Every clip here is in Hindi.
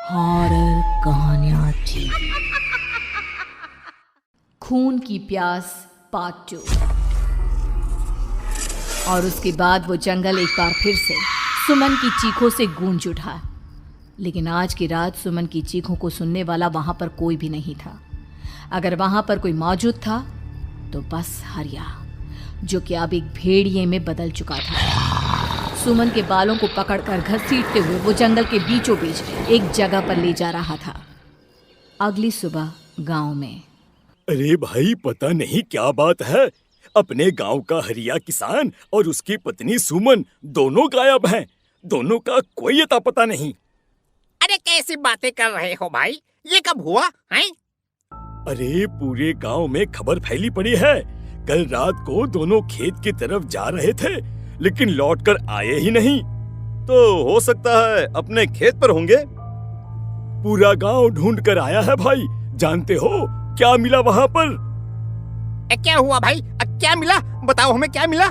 हॉरर कहानियां थी। खून की प्यास पार्ट 2। और उसके बाद वो जंगल एक बार फिर से सुमन की चीखों से गूंज उठा। लेकिन आज की रात सुमन की चीखों को सुनने वाला वहां पर कोई भी नहीं था। अगर वहां पर कोई मौजूद था तो बस हरिया, जो कि अब एक भेड़िए में बदल चुका था। सुमन के बालों को पकड़कर घसीटते हुए वो जंगल के बीचों बीच एक जगह पर ले जा रहा था। अगली सुबह गांव में। अरे भाई, पता नहीं क्या बात है, अपने गांव का हरिया किसान और उसकी पत्नी सुमन दोनों गायब हैं। दोनों का कोई अता पता नहीं। अरे कैसी बातें कर रहे हो भाई, ये कब हुआ है? अरे पूरे गांव में खबर फैली पड़ी है। कल रात को दोनों खेत की तरफ जा रहे थे, लेकिन लौटकर आए ही नहीं। तो हो सकता है अपने खेत पर होंगे। पूरा गांव ढूंढ कर आया है भाई। जानते हो क्या मिला वहां पर? क्या हुआ भाई? क्या मिला? बताओ हमें, क्या मिला?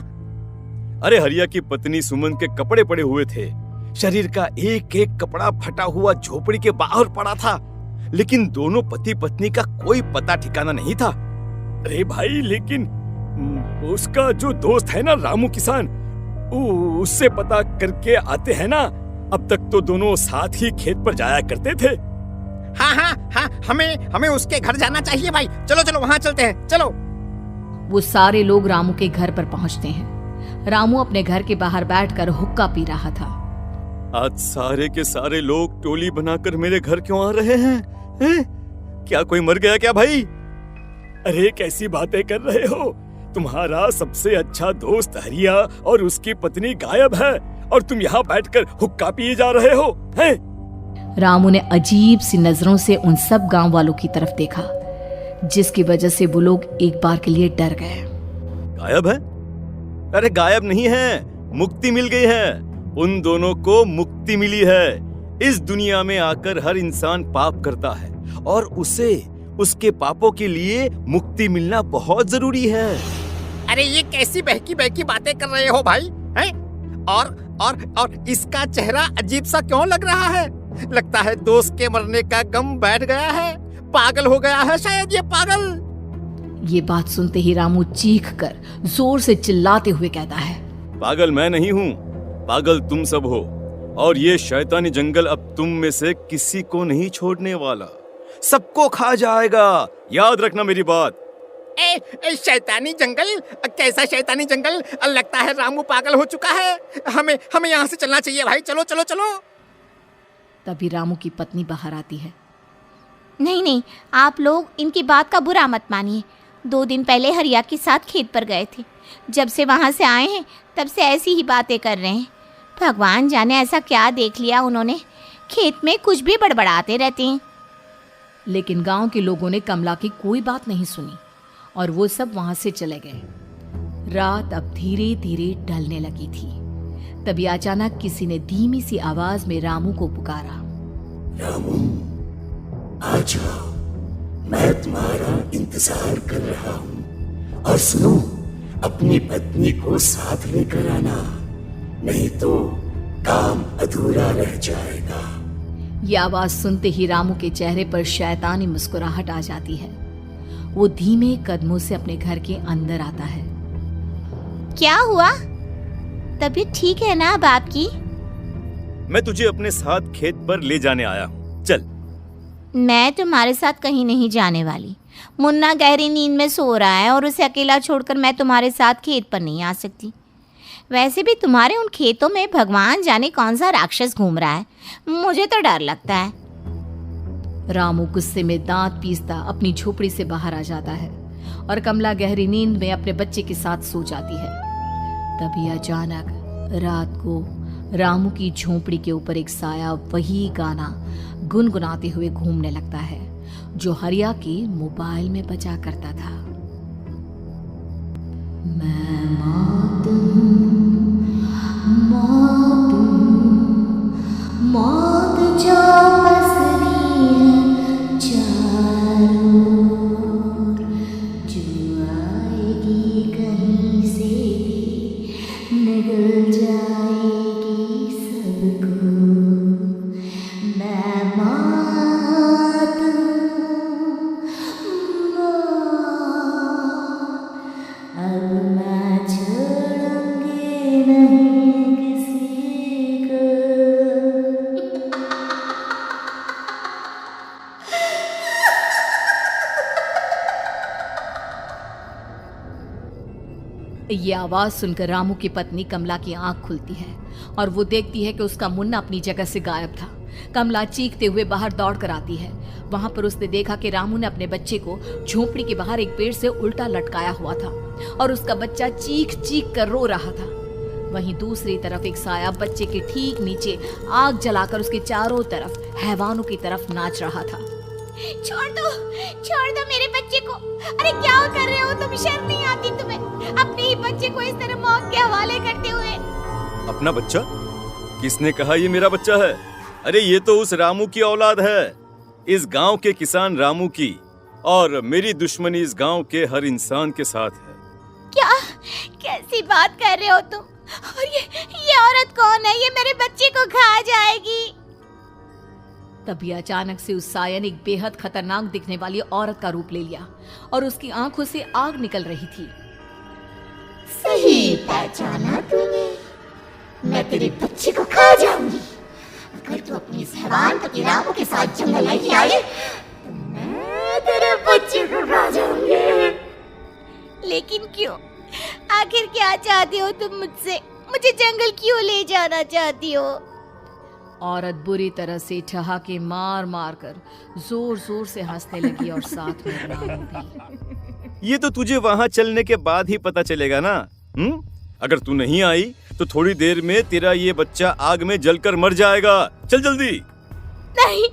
अरे हरिया की पत्नी सुमन के कपड़े पड़े हुए थे। शरीर का एक एक कपड़ा फटा हुआ झोपड़ी के बाहर पड़ा था, लेकिन दोनों पति पत्नी का कोई पता ठिकाना नहीं था। अरे भाई, लेकिन उसका जो दोस्त है ना रामू किसान, उससे पता करके आते हैं ना। अब तक तो दोनों साथ ही खेत पर जाया करते थे। हाँ, हमें उसके घर जाना चाहिए भाई। चलो वहाँ चलते हैं, चलो। वो सारे लोग रामू के घर पर पहुंचते हैं। रामू अपने घर के बाहर बैठकर हुक्का पी रहा था। आज सारे के सारे लोग टोली बनाकर मेरे घर क्यों आ रहे हैं? क्या कोई मर गया क्या भाई? अरे कैसी बातें कर रहे हो? तुम्हारा सबसे अच्छा दोस्त हरिया और उसकी पत्नी गायब है, और तुम यहाँ बैठकर हुक्का पिए जा रहे हो हैं? रामू ने अजीब सी नजरों से उन सब गांव वालों की तरफ देखा, जिसकी वजह से वो लोग एक बार के लिए डर गए। गायब है? अरे गायब नहीं है, मुक्ति मिल गई है। उन दोनों को मुक्ति मिली है। इस दुनिया में आकर हर इंसान पाप करता है, और उसे उसके पापों के लिए मुक्ति मिलना बहुत जरूरी है। अरे ये कैसी बहकी बहकी बातें कर रहे हो भाई, हैं? और इसका चेहरा अजीब सा क्यों लग रहा है? लगता है दोस्त के मरने का गम बैठ गया है। पागल हो गया है शायद ये पागल। ये बात सुनते ही रामू चीख कर जोर से चिल्लाते हुए कहता है, पागल मैं नहीं हूँ, पागल तुम सब हो। और ये शैतानी जंगल अब तुम में से किसी को नहीं छोड़ने वाला, सबको खा जाएगा। याद रखना मेरी बात। शैतानी जंगल? कैसा शैतानी जंगल? लगता है रामू पागल हो चुका है। हमें यहाँ से चलना चाहिए भाई। चलो। तभी रामू की पत्नी बाहर आती है। नहीं, आप लोग इनकी बात का बुरा मत मानिए। 2 दिन पहले हरिया के साथ खेत पर गए थे। जब से वहाँ से आए हैं तब से ऐसी ही बातें कर रहे हैं। भगवान जाने ऐसा क्या देख लिया उन्होंने, खेत में कुछ भी बड़बड़ाते रहते हैं। लेकिन गांव के लोगों ने कमला की कोई बात नहीं सुनी, और वो सब वहां से चले गए। रात अब धीरे धीरे ढलने लगी थी। तभी अचानक किसी ने धीमी सी आवाज में रामू को पुकारा। रामू, आ जाओ, मैं तुम्हारा इंतजार कर रहा हूँ। और सुनो, अपनी पत्नी को साथ लेकर आना, नहीं तो काम अधूरा रह जाएगा। ये आवाज सुनते ही रामू के चेहरे पर शैतानी मुस्कुराहट आ जाती है। वो धीमे कदमों से अपने घर के अंदर आता है। क्या हुआ? तबीयत ठीक है ना अब आपकी? मैं तुझे अपने साथ खेत पर ले जाने आया हूँ, चल। मैं तुम्हारे साथ कहीं नहीं जाने वाली। मुन्ना गहरी नींद में सो रहा है, और उसे अकेला छोड़कर मैं तुम्हारे साथ खेत पर नहीं आ सकती। वैसे भी तुम्हारे उन खेतों में भगवान जाने कौन सा राक्षस घूम रहा है, मुझे तो डर लगता है। रामू गुस्से में दांत पीसता अपनी झोपड़ी से बाहर आ जाता है, और कमला गहरी नींद में अपने बच्चे के साथ सो जाती है। तभी अचानक रात को रामू की झोपड़ी के ऊपर एक साया वही गाना गुनगुनाते हुए घूमने लगता है, जो हरिया के मोबाइल में बजा करता था। मैं मौत जो पसरी है चारों ओर, जो आएगी कहीं से भी निगल जाएगी सबको। मैं ये आवाज सुनकर रामू की पत्नी कमला की आंख खुलती है और वो देखती है कि उसका मुन्ना अपनी जगह से गायब था। कमला चीखते हुए बाहर दौड़ कर आती है। वहां पर उसने देखा कि रामू ने अपने बच्चे को झोपड़ी के बाहर एक पेड़ से उल्टा लटकाया हुआ था और उसका बच्चा चीख चीख कर रो रहा था। वहीं दूसरी तरफ एक साया बच्चे के ठीक नीचे आग जलाकर उसके चारों तरफ हैवानों की तरफ नाच रहा था। छोड़ दो मेरे बच्चे को। अरे क्या कर रहे हो तुम? शर्म नहीं आती तुम्हें? अपने ही बच्चे को इस तरह मौत के हवाले करते हुए। अपना बच्चा? किसने कहा ये मेरा बच्चा है? अरे ये तो उस रामू की औलाद है, इस गांव के किसान रामू की, और मेरी दुश्मनी इस गांव के हर इंसान के साथ है। क्या? कैसी बात कर रहे हो तुम? और ये औरत कौन है? ये मेरे बच्चे को खा जाएगी। तभी अचानक से उस साया ने एक बेहद खतरनाक दिखने वाली औरत का रूप ले लिया और उसकी आंखों से आग निकल रही थी। सही पहचाना तूने। मैं तेरे बच्चे को खा जाऊंगी। अगर तू अपनी इस हैवान पति रामू के साथ जंगल नहीं आई तो मैं तेरे बच्चे को खा जाऊंगी। लेकिन क्यों? आखिर क्या चाहती हो तुम मुझसे? मुझे जंगल क्यों ले जाना चाहती हो? औरत बुरी तरह से ठहाके मार मार कर जोर जोर से हंसने लगी और साथ में रामू भी। ये तो तुझे वहाँ चलने के बाद ही पता चलेगा ना। अगर तू नहीं आई तो थोड़ी देर में तेरा ये बच्चा आग में जलकर मर जाएगा। चल जल्दी। नहीं,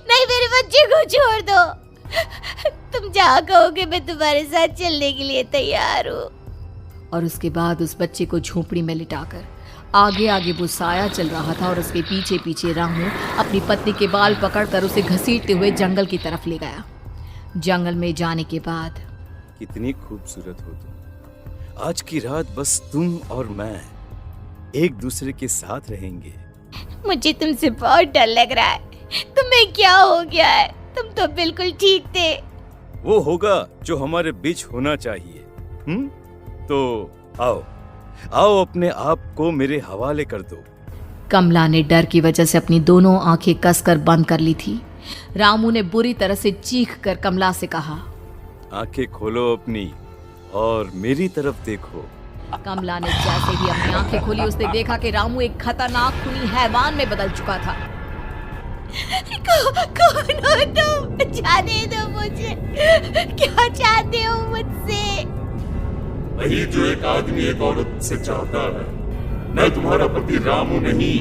मेरे बच्चे को छोड़ दो। तुम जहाँ कहोगे मैं तुम्हारे साथ चलने के लिए तैयार हूँ। और उसके बाद उस बच्चे को झोपड़ी में लिटाकर आगे आगे वो साया चल रहा था और उसके पीछे पीछे रामू अपनी पत्नी के बाल पकड़कर उसे घसीटते हुए जंगल की तरफ ले गया। जंगल में जाने के बाद, कितनी खूबसूरत हो तुम। आज की रात बस तुम और मैं एक दूसरे के साथ रहेंगे। मुझे तुमसे बहुत डर लग रहा है। तुम्हें क्या हो गया है? तुम तो बिल्कुल ठीक थे। वो होगा जो हमारे बीच होना चाहिए। तो आओ अपने आप को मेरे हवाले कर दो। कमला ने डर की वजह से अपनी दोनों आंखें कसकर बंद कर ली थी। रामू ने बुरी तरह से चीख कर कमला से कहा, आंखें खोलो अपनी और मेरी तरफ देखो। कमला ने जैसे ही अपनी आंखें खोली उसने देखा कि रामू एक खतरनाक खूनी हैवान में बदल चुका था। कौन हो तुम? जाने दो मुझे। क्या चाहते हो मुझसे? वही जो एक आदमी एक औरत से चाहता है। मैं तुम्हारा पति रामू नहीं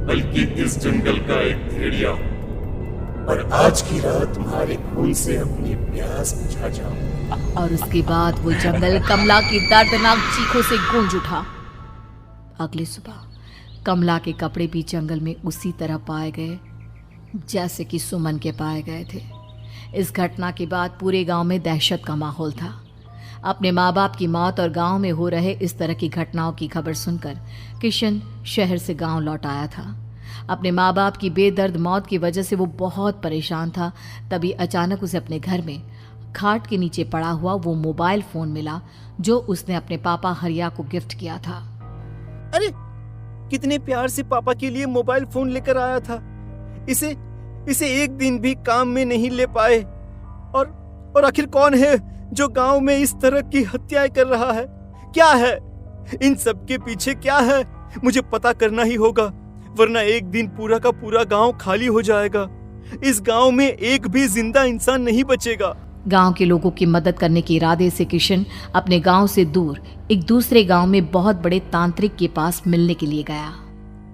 बल्कि इस जंगल का एक भेड़िया हूँ और आज की रात तुम्हारे खून से अपनी प्यास बुझा जाऊं। और उसके बाद वो जंगल कमला की दर्दनाक चीखों से गूंज उठा। अगली सुबह कमला के कपड़े भी जंगल में उसी तरह पाए गए जैसे कि सुमन के पाए गए थे। इस घटना के बाद पूरे गांव में दहशत का माहौल था। अपने माँ बाप की मौत और गांव में हो रहे इस तरह की घटनाओं की खबर सुनकर किशन शहर से गांव लौट आया था। अपने माँ बाप की बेदर्द मौत की वजह से वो बहुत परेशान था। तभी अचानक उसे अपने घर में खाट के नीचे पड़ा हुआ वो मोबाइल फोन मिला जो उसने अपने पापा हरिया को गिफ्ट किया था। अरे कितने प्यार से पापा के लिए मोबाइल फोन लेकर आया था। इसे एक दिन भी काम में नहीं ले पाए। और आखिर कौन है जो गांव में इस तरह की हत्याएं कर रहा है? क्या है इन सब के पीछे? क्या है? मुझे पता करना ही होगा, वरना एक दिन पूरा का पूरा गांव खाली हो जाएगा। इस गांव में एक भी जिंदा इंसान नहीं बचेगा। गांव के लोगों की मदद करने के इरादे से किशन अपने गांव से दूर एक दूसरे गांव में बहुत बड़े तांत्रिक के पास मिलने के लिए गया।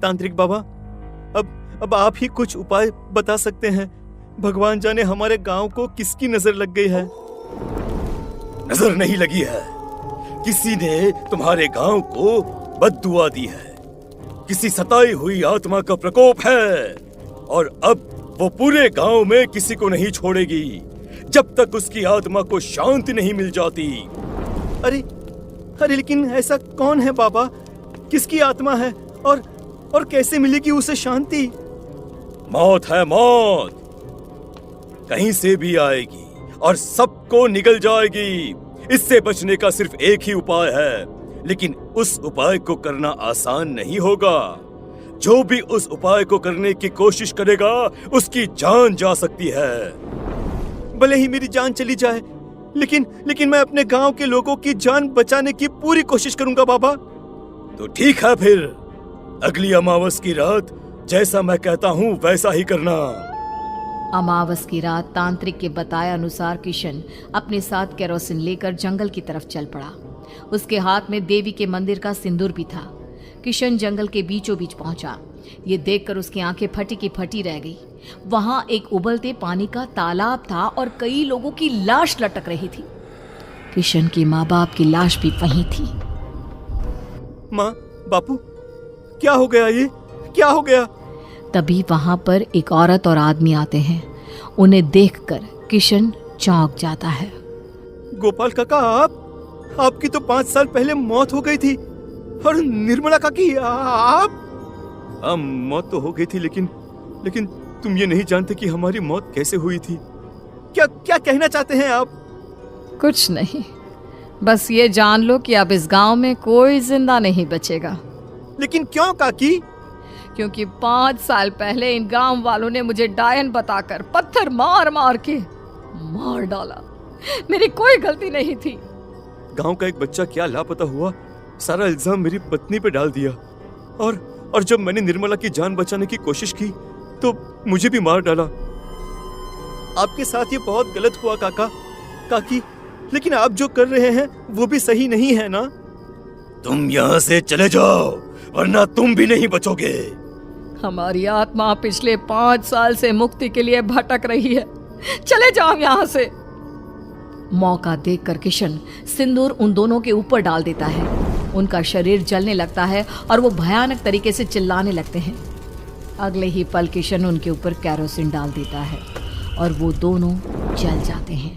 तांत्रिक बाबा, अब आप ही कुछ उपाय बता सकते हैं। भगवान जाने हमारे गांव को किसकी नजर लग गई है। नजर नहीं लगी है, किसी ने तुम्हारे गांव को बद्दुआ दी है। किसी सताई हुई आत्मा का प्रकोप है और अब वो पूरे गांव में किसी को नहीं छोड़ेगी जब तक उसकी आत्मा को शांति नहीं मिल जाती। अरे लेकिन ऐसा कौन है बाबा? किसकी आत्मा है और कैसे मिलेगी उसे शांति? मौत है, मौत कहीं से भी आएगी और सबको निगल जाएगी। इससे बचने का सिर्फ एक ही उपाय है, लेकिन उस उपाय को करना आसान नहीं होगा। जो भी उस उपाय को करने की कोशिश करेगा उसकी जान जा सकती है। भले ही मेरी जान चली जाए, लेकिन मैं अपने गांव के लोगों की जान बचाने की पूरी कोशिश करूंगा बाबा। तो ठीक है फिर, अगली अमावस की रात जैसा मैं कहता हूँ वैसा ही करना। अमावस की रात तांत्रिक के बताए अनुसार किशन अपने साथ केरोसिन लेकर जंगल की तरफ चल पड़ा। उसके हाथ में देवी के मंदिर का सिंदूर भी था। किशन जंगल के बीचों बीच पहुंचा। ये देखकर उसकी आंखें फटी की फटी रह गई। वहां एक उबलते पानी का तालाब था और कई लोगों की लाश लटक रही थी। किशन के माँ बाप की लाश भी वहीं थी। माँ, बापू, क्या हो गया? ये क्या हो गया? तभी वहां पर एक औरत और आदमी आते हैं। उन्हें देखकर किशन चौंक जाता है। गोपाल काका, आपकी तो 5 साल पहले मौत हो गई थी। और निर्मला काकी, आप? हाँ, मौत तो हो गई थी, लेकिन तुम ये नहीं जानते कि हमारी मौत कैसे हुई थी। क्या कहना चाहते हैं आप? कुछ नहीं, बस ये जान लो कि अब इस गांव में कोई जिंदा नहीं बचेगा। लेकिन क्यों काकी? क्योंकि 5 साल पहले इन गांव वालों ने मुझे डायन बताकर पत्थर मार मार के मार डाला। मेरी कोई गलती नहीं थी। गांव का एक बच्चा क्या लापता हुआ, सारा इल्जाम मेरी पत्नी पे डाल दिया। और जब मैंने निर्मला की जान बचाने की कोशिश की तो मुझे भी मार डाला। आपके साथ ये बहुत गलत हुआ काकी, लेकिन आप जो कर रहे हैं वो भी सही नहीं है ना? तुम यहाँ से चले जाओ, वरना तुम भी नहीं बचोगे। हमारी आत्मा पिछले 5 साल से मुक्ति के लिए भटक रही है। चले जाओ यहाँ से। मौका देखकर किशन सिंदूर उन दोनों के ऊपर डाल देता है। उनका शरीर जलने लगता है और वो भयानक तरीके से चिल्लाने लगते हैं। अगले ही पल किशन उनके ऊपर केरोसिन डाल देता है और वो दोनों जल जाते हैं।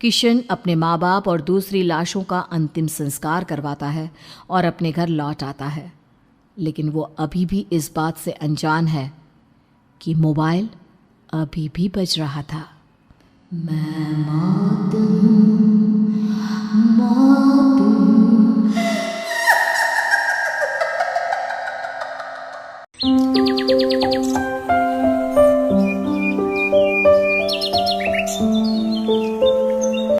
किशन अपने माँ बाप और दूसरी लाशों का अंतिम संस्कार करवाता है और अपने घर लौट आता है। लेकिन वो अभी भी इस बात से अनजान है कि मोबाइल अभी भी बज रहा था। मैं मौत हूँ, मौत